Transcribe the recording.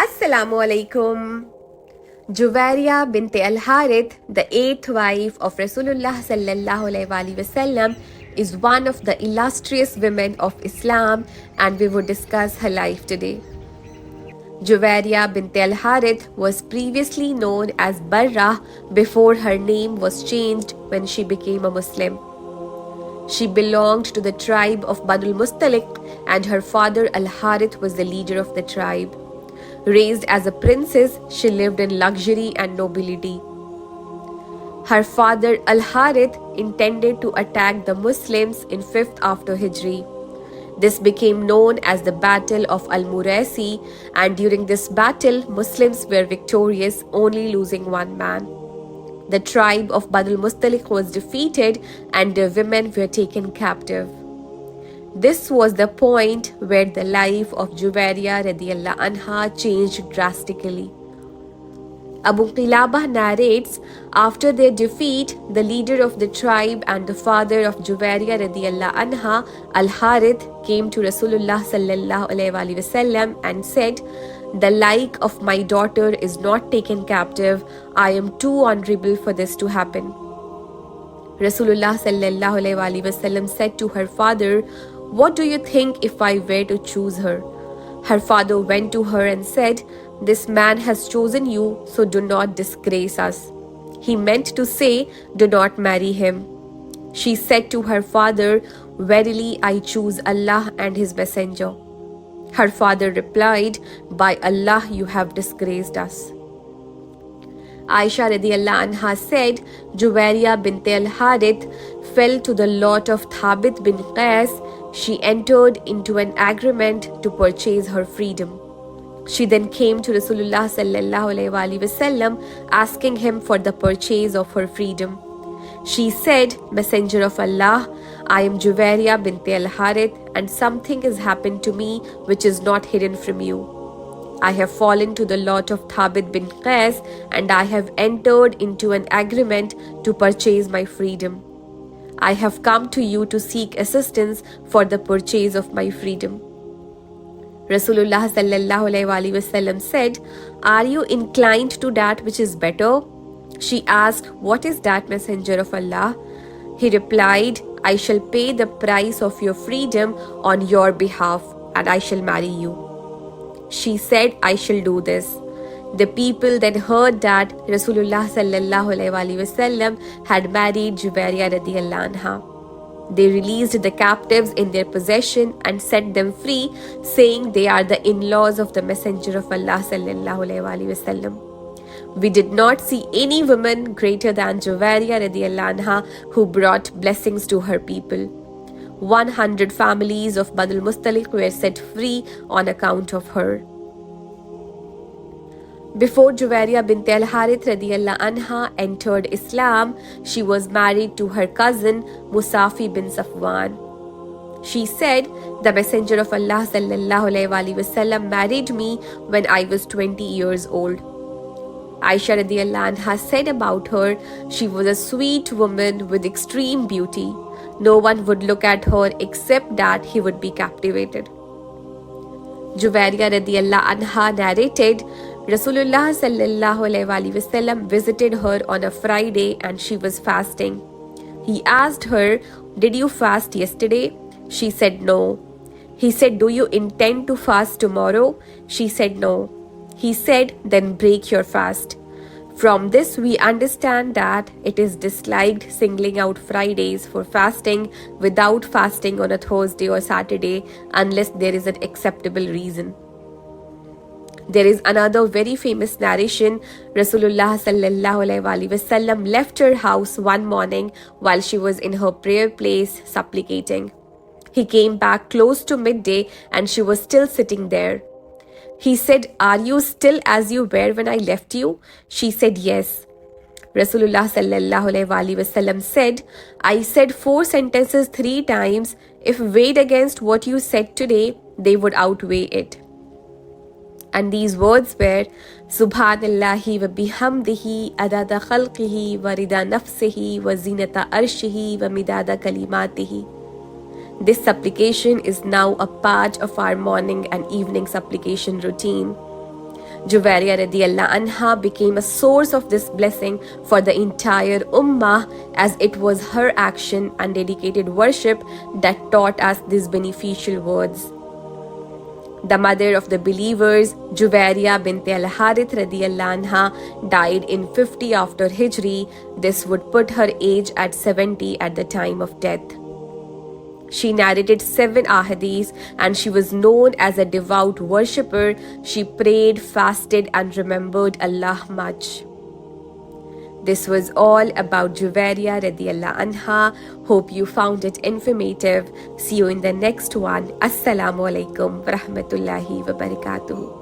Assalamu alaikum. Juwairiya bint al-Harith, the eighth wife of Rasulullah sallallahu alaihi wasallam, is one of the illustrious women of Islam, and we would discuss her life today. Juwairiya bint al-Harith was previously known as Barra before her name was changed when she became a Muslim. She belonged to the tribe of Banu Mustaliq, and her father al-Harith was the leader of the tribe. Raised as a princess, she lived in luxury and nobility. Her father Al-Harith intended to attack the Muslims in 5th after Hijri. This became known as the Battle of Al-Muraisi, and during this battle, Muslims were victorious, only losing one man. The tribe of Banu Mustaliq was defeated and their women were taken captive. This was the point where the life of Juwairiya radiyallahu anha changed drastically. Abu Qilabah narrates, after their defeat, the leader of the tribe and the father of Juwairiya radiyallahu anha, Al-Harith, came to Rasulullah sallallahu alaihi wasallam and said, "The like of my daughter is not taken captive. I am too honorable for this to happen." Rasulullah sallallahu alaihi wasallam said to her father, "What do you think if I were to choose her?" Her father went to her and said, "This man has chosen you, so do not disgrace us." He meant to say, "Do not marry him." She said to her father, "Verily I choose Allah and His Messenger." Her father replied, "By Allah, you have disgraced us." Aisha radiyallahu anha said, Juwairiya bint al-Harith fell to the lot of Thabit bin Qais. She entered into an agreement to purchase her freedom. She then came to Rasulullah sallallahu alaihi wasallam asking him for the purchase of her freedom. She said, "Messenger of Allah, I am Juwairiya bint al-Harith and something has happened to me which is not hidden from you. I have fallen to the lot of Thabit bin Qais and I have entered into an agreement to purchase my freedom. I have come to you to seek assistance for the purchase of my freedom." Rasulullah sallallahu alaihi wasallam said, "Are you inclined to that which is better?" She asked, "What is that, Messenger of Allah?" He replied, "I shall pay the price of your freedom on your behalf and I shall marry you." She said, "I shall do this." The people then heard that Rasulullah sallallahu alaihi wasallam had married Juwairiya radiyallahu anha. They released the captives in their possession and set them free, saying they are the in-laws of the Messenger of Allah sallallahu alaihi wasallam. We did not see any woman greater than Juwairiya radiyallahu anha who brought blessings to her people. 100 families of Banu Mustaliq were set free on account of her. Before Juwairiya bint al-Harith radiyallahu anha entered Islam, she was married to her cousin Musafi bin Safwan. She said, "The Messenger of Allah sallallahu alaihi wasallam married me when I was 20 years old." Aisha radiyallahu anha said about her, "She was a sweet woman with extreme beauty. No one would look at her except that he would be captivated." Juwairiya radiyallahu anha narrated, Rasulullah sallallahu alaihi wasallam visited her on a Friday and she was fasting. He asked her, "Did you fast yesterday?" She said, "No." He said, "Do you intend to fast tomorrow?" She said, "No." He said, "Then break your fast." From this we understand that it is disliked singling out Fridays for fasting without fasting on a Thursday or Saturday unless there is an acceptable reason. There is another very famous narration. Rasulullah sallallahu alaihi wasallam left her house one morning while she was in her prayer place supplicating. He came back close to midday and she was still sitting there. He said, "Are you still as you were when I left you?" She said, "Yes." Rasulullah sallallahu alaihi wasallam said, "I said 4 sentences 3 times. If weighed against what you said today, they would outweigh it." And these words were, "Subhanallahi wa bihamdihi adada khalqihi wa rida nafsihi wa zinata arshihi wa midada kalimatihi." This supplication is now a part of our morning and evening supplication routine. Juwairiya radiallahu anha became a source of this blessing for the entire ummah, as it was her action and dedicated worship that taught us these beneficial words. The mother of the believers, Juwairiya bint al-Harith radiyallahu anha, died in 50 after Hijri. This would put her age at 70 at the time of death. She narrated 7 ahadith and she was known as a devout worshipper. She prayed, fasted and remembered Allah much. This was all about Juwairiya radiallahu anha. Hope you found it informative. See you in the next one. Assalamu alaikum wa rahmatullahi wa barakatuh.